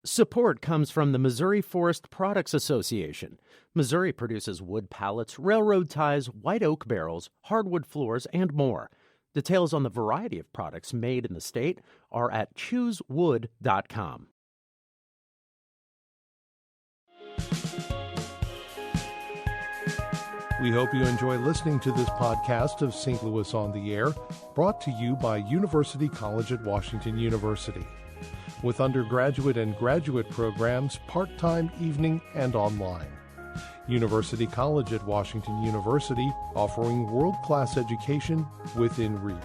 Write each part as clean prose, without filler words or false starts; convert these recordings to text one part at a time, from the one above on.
Support comes from the Missouri Forest Products Association. Missouri produces wood pallets, railroad ties, white oak barrels, hardwood floors, and more. Details on the variety of products made in the state are at choosewood.com. We hope you enjoy listening to this podcast of St. Louis on the Air, brought to you by University College at Washington University. With undergraduate and graduate programs, part-time, evening, and online. University College at Washington University, offering world-class education within reach.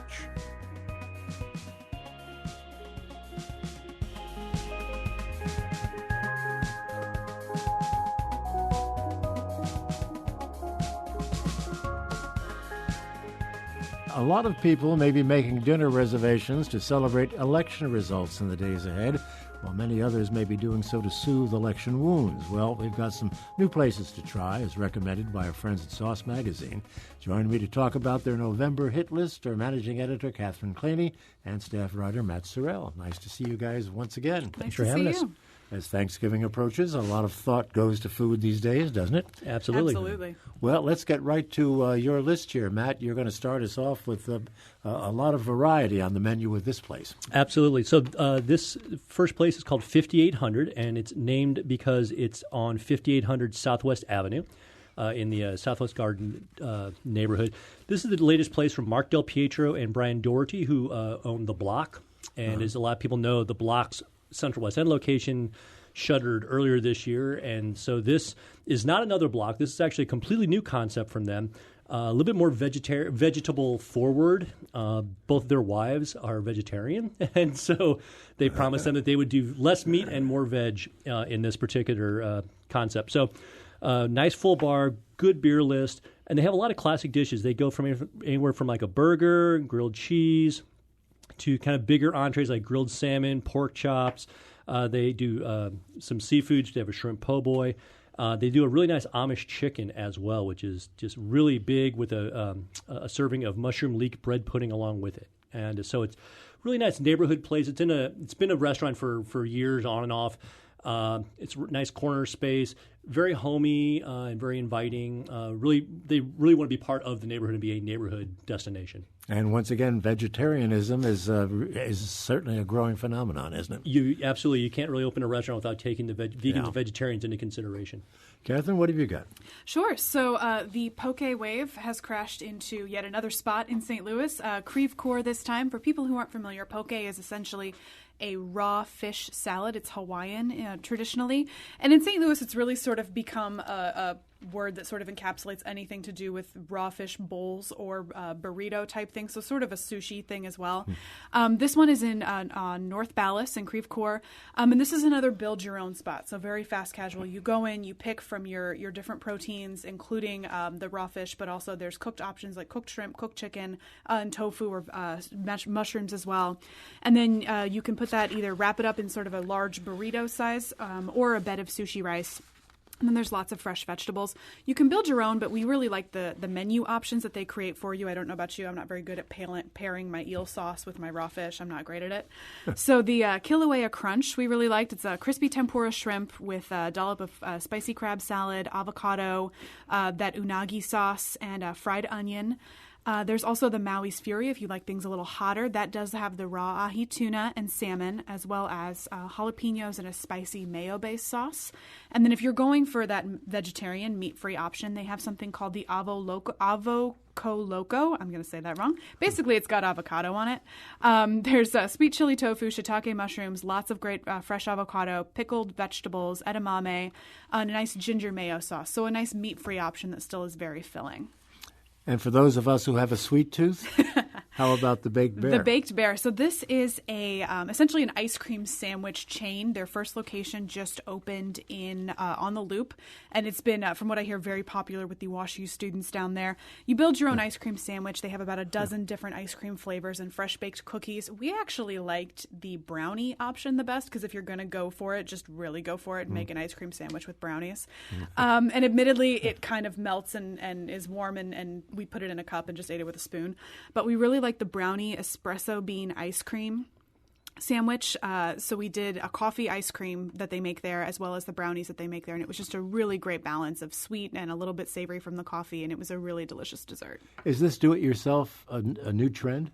A lot of people may be making dinner reservations to celebrate election results in the days ahead, while many others may be doing so to soothe election wounds. Well, we've got some new places to try, as recommended by our friends at Sauce Magazine. Joining me to talk about their November hit list are managing editor Catherine Claney and staff writer Matt Sorrell. Nice to see you guys once again. Thanks for having us. As Thanksgiving approaches, a lot of thought goes to food these days, doesn't it? Absolutely. Well, let's get right to your list here. Matt, you're going to start us off with a lot of variety on the menu with this place. Absolutely. So this first place is called 5800, and it's named because it's on 5800 Southwest Avenue in the Southwest Garden neighborhood. This is the latest place from Mark Del Pietro and Brian Doherty, who own The Block. And as a lot of people know, The Block's Central West End location shuttered earlier this year, and so this is not another Block. This is actually a completely new concept from them. A little bit more vegetable forward. Both of their wives are vegetarian, and so they promised them that they would do less meat and more veg in this particular concept. So nice full bar, good beer list, and they have a lot of classic dishes. They go from anywhere from like a burger, grilled cheese, to kind of bigger entrees like grilled salmon, pork chops. They do some seafoods. They have a shrimp po' boy. They do a really nice Amish chicken as well, which is just really big, with a serving of mushroom leek bread pudding along with it. And so it's really nice neighborhood place. It's been a restaurant for years, on and off. It's nice corner space, very homey and very inviting. They really want to be part of the neighborhood and be a neighborhood destination. And once again, vegetarianism is certainly a growing phenomenon, isn't it? You can't really open a restaurant without taking the vegans and vegetarians into consideration. Catherine, what have you got? Sure. So the poke wave has crashed into yet another spot in St. Louis, Creve Coeur this time. For people who aren't familiar, poke is essentially a raw fish salad. It's Hawaiian traditionally. And in St. Louis, it's really sort of become a word that sort of encapsulates anything to do with raw fish bowls or burrito type things, so sort of a sushi thing as well. This one is in North Ballas in Creve Coeur, and this is another build your own spot, so very fast casual. You go in, you pick from your different proteins, including the raw fish, but also there's cooked options like cooked shrimp, cooked chicken, and tofu or mushrooms as well. And then you can put that, either wrap it up in sort of a large burrito size or a bed of sushi rice. And then there's lots of fresh vegetables. You can build your own, but we really like the menu options that they create for you. I don't know about you. I'm not very good at pairing my eel sauce with my raw fish. I'm not great at it. So the Kilauea Crunch we really liked. It's a crispy tempura shrimp with a dollop of spicy crab salad, avocado, that unagi sauce, and fried onion. There's also the Maui's Fury, if you like things a little hotter. That does have the raw ahi tuna and salmon, as well as jalapenos and a spicy mayo-based sauce. And then if you're going for that vegetarian, meat-free option, they have something called the Avoco Loco. I'm going to say that wrong. Basically, it's got avocado on it. There's sweet chili tofu, shiitake mushrooms, lots of great fresh avocado, pickled vegetables, edamame, and a nice ginger mayo sauce. So a nice meat-free option that still is very filling. And for those of us who have a sweet tooth, how about the Baked Bear? The Baked Bear. So this is essentially an ice cream sandwich chain. Their first location just opened on the Loop, and it's been, from what I hear, very popular with the WashU students down there. You build your own ice cream sandwich. They have about a dozen different ice cream flavors and fresh baked cookies. We actually liked the brownie option the best, because if you're going to go for it, just really go for it and make an ice cream sandwich with brownies. And admittedly, it kind of melts and is warm, and we put it in a cup and just ate it with a spoon. But we really like the brownie espresso bean ice cream. sandwich. So we did a coffee ice cream that they make there, as well as the brownies that they make there. And it was just a really great balance of sweet and a little bit savory from the coffee. And it was a really delicious dessert. Is this do-it-yourself a new trend?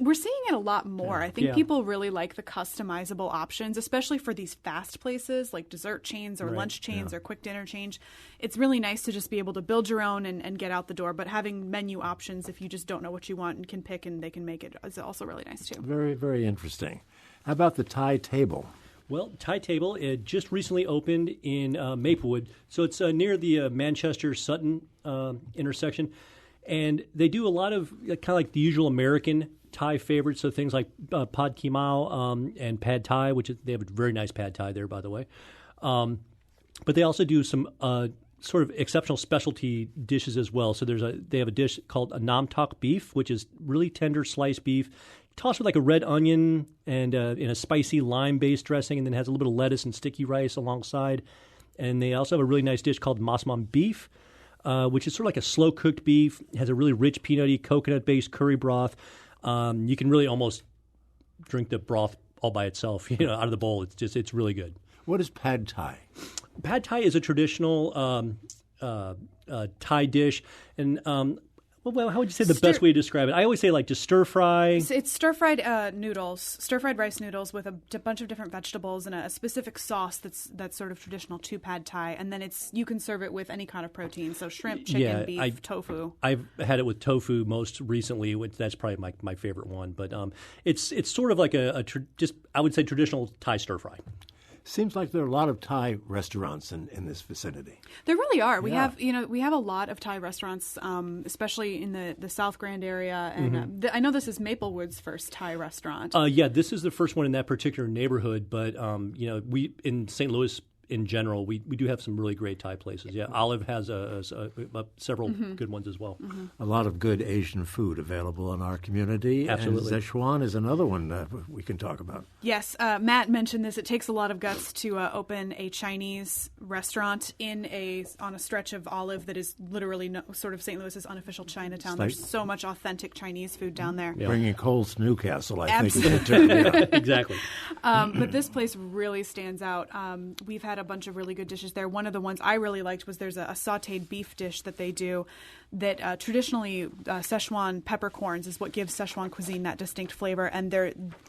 We're seeing it a lot more. I think people really like the customizable options, especially for these fast places like dessert chains or lunch chains or quick dinner chains. It's really nice to just be able to build your own and get out the door. But having menu options, if you just don't know what you want and can pick and they can make it, is also really nice too. Very, very interesting. How about the Thai Table? Well, Thai Table, it just recently opened in Maplewood. So it's near the Manchester-Sutton intersection. And they do a lot of kind of like the usual American Thai favorites, so things like pad ki mao and pad Thai, they have a very nice pad Thai there, by the way. But they also do some sort of exceptional specialty dishes as well. So they have a dish called a nam tok beef, which is really tender sliced beef, tossed with like a red onion and in a spicy lime-based dressing, and then has a little bit of lettuce and sticky rice alongside. And they also have a really nice dish called masman beef, which is sort of like a slow-cooked beef. It has a really rich, peanutty, coconut-based curry broth. You can really almost drink the broth all by itself, out of the bowl. It's really good. What is pad Thai? Pad Thai is a traditional Thai dish, and well, how would you say the best way to describe it? I always say like just stir fry. It's stir-fried noodles, stir-fried rice noodles with a bunch of different vegetables and a specific sauce that's sort of traditional to pad Thai. And then you can serve it with any kind of protein, so shrimp, chicken, beef, tofu. I've had it with tofu most recently. That's probably my favorite one. But it's sort of like I would say traditional Thai stir fry. Seems like there are a lot of Thai restaurants in this vicinity. There really are. We have a lot of Thai restaurants, especially in the South Grand area. And I know this is Maplewood's first Thai restaurant. This is the first one in that particular neighborhood. But we in St. Louis in general, we do have some really great Thai places. Yeah, Olive has several good ones as well. A lot of good Asian food available in our community. Absolutely. And Sze Chuan is another one we can talk about. Yes, Matt mentioned this. It takes a lot of guts to open a Chinese restaurant on a stretch of Olive that is literally sort of St. Louis's unofficial Chinatown. There's so much authentic Chinese food down there. Yeah. Bringing coals to Newcastle, I think is the term. Exactly. But this place really stands out. We've had a bunch of really good dishes there. One of the ones I really liked was there's a sautéed beef dish that they do that traditionally Szechuan peppercorns is what gives Szechuan cuisine that distinct flavor. And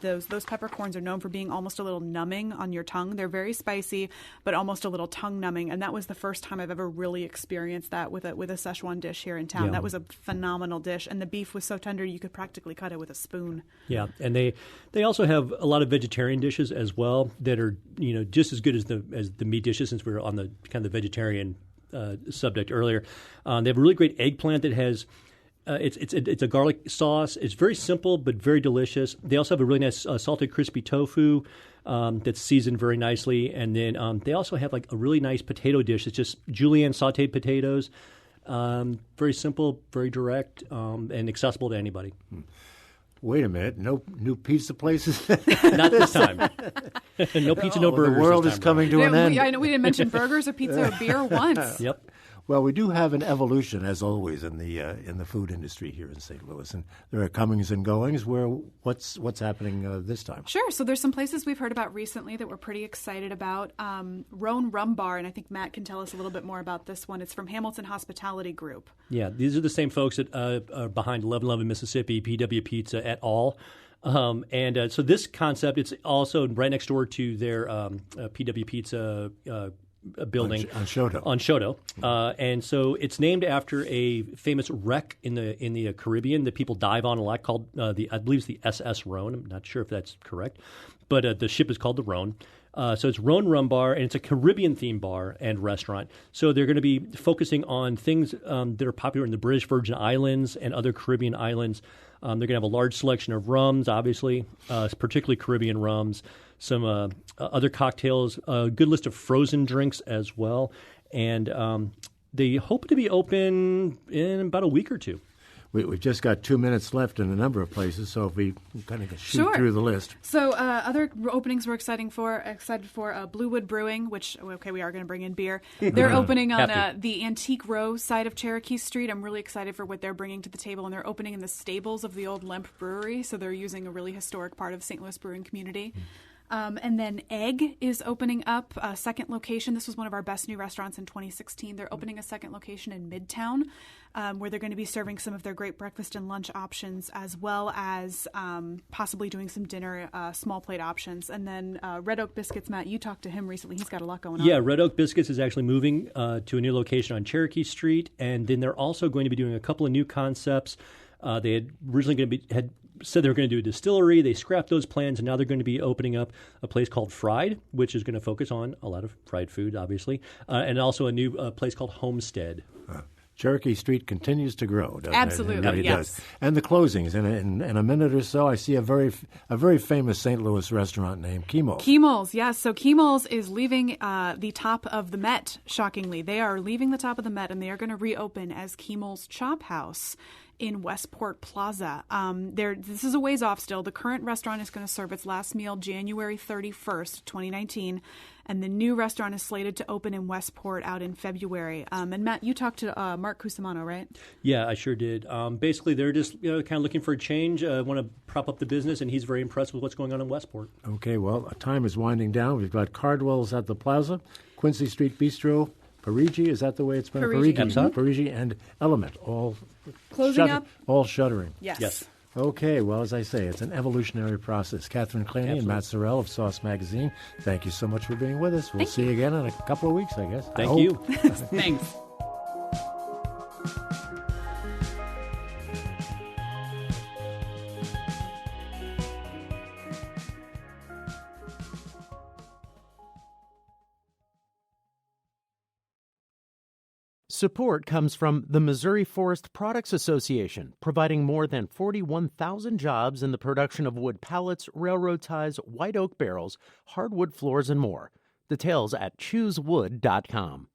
those peppercorns are known for being almost a little numbing on your tongue. They're very spicy, but almost a little tongue numbing. And that was the first time I've ever really experienced that with a Szechuan dish here in town. Yeah. That was a phenomenal dish. And the beef was so tender you could practically cut it with a spoon. Yeah, and they also have a lot of vegetarian dishes as well that are just as good as the meat dishes, since we were on the kind of the vegetarian subject earlier. They have a really great eggplant that has it's a garlic sauce. It's very simple but very delicious. They also have a really nice salted crispy tofu that's seasoned very nicely, and then they also have like a really nice potato dish. It's just julienne sautéed potatoes. Very simple, very direct, and accessible to anybody. Wait a minute, no new pizza places? Not this time. No pizza, no burgers. The world is coming to an end. I know we didn't mention burgers or pizza or beer once. Yep. Well, we do have an evolution, as always, in the food industry here in St. Louis, and there are comings and goings. What's happening this time? Sure. So there's some places we've heard about recently that we're pretty excited about. Roan Rum Bar, and I think Matt can tell us a little bit more about this one. It's from Hamilton Hospitality Group. Yeah, these are the same folks that are behind 1111 Mississippi, PW Pizza et al. And so this concept, it's also right next door to their PW Pizza building on Shoto. And so it's named after a famous wreck in the Caribbean that people dive on a lot called I believe it's the SS Rhone. I'm not sure if that's correct, but the ship is called the Rhone. So it's Roan Rum Bar, and it's a Caribbean-themed bar and restaurant. So they're going to be focusing on things that are popular in the British Virgin Islands and other Caribbean islands. They're going to have a large selection of rums, obviously, particularly Caribbean rums, some other cocktails, a good list of frozen drinks as well. And they hope to be open in about a week or two. we've just got 2 minutes left in a number of places, so if we kind of shoot through the list. So other openings we're excited for Bluewood Brewing, which, we are going to bring in beer. They're opening on the Antique Row side of Cherokee Street. I'm really excited for what they're bringing to the table, and they're opening in the stables of the old Lemp Brewery, so they're using a really historic part of St. Louis brewing community. And then Egg is opening up a second location. This was one of our best new restaurants in 2016. They're opening a second location in Midtown, where they're going to be serving some of their great breakfast and lunch options, as well as possibly doing some dinner small plate options. And then Red Oak Biscuits, Matt, you talked to him recently. He's got a lot going on. Yeah, Red Oak Biscuits is actually moving to a new location on Cherokee Street, and then they're also going to be doing a couple of new concepts. They had originally said they were going to do a distillery. They scrapped those plans, and now they're going to be opening up a place called Fried, which is going to focus on a lot of fried food, obviously, and also a new place called Homestead. Cherokee Street continues to grow, doesn't Absolutely, it? It really yes. does. And the closings. In a minute or so, I see a very famous St. Louis restaurant named Kemo's. Kemo's, yes. So Kemo's is leaving the top of the Met, shockingly. They are leaving the top of the Met, and they are going to reopen as Kemo's Chop House in Westport Plaza. This is a ways off still. The current restaurant is going to serve its last meal January 31st, 2019, and the new restaurant is slated to open in Westport out in February. And Matt, you talked to Mark Cusimano, right? Yeah, I sure did. Basically, they're just kind of looking for a change, want to prop up the business, and he's very impressed with what's going on in Westport. Okay, well, time is winding down. We've got Cardwell's at the Plaza, Quincy Street Bistro, Parigi, is that the way it's been? Parigi and Element, all closing up, all shuttering. Yes. Okay, well, as I say, it's an evolutionary process. Catherine Claney and Matt Sorrell of Sauce Magazine, thank you so much for being with us. We'll see you again in a couple of weeks, I guess. Thank you. Thanks. Support comes from the Missouri Forest Products Association, providing more than 41,000 jobs in the production of wood pallets, railroad ties, white oak barrels, hardwood floors, and more. Details at choosewood.com.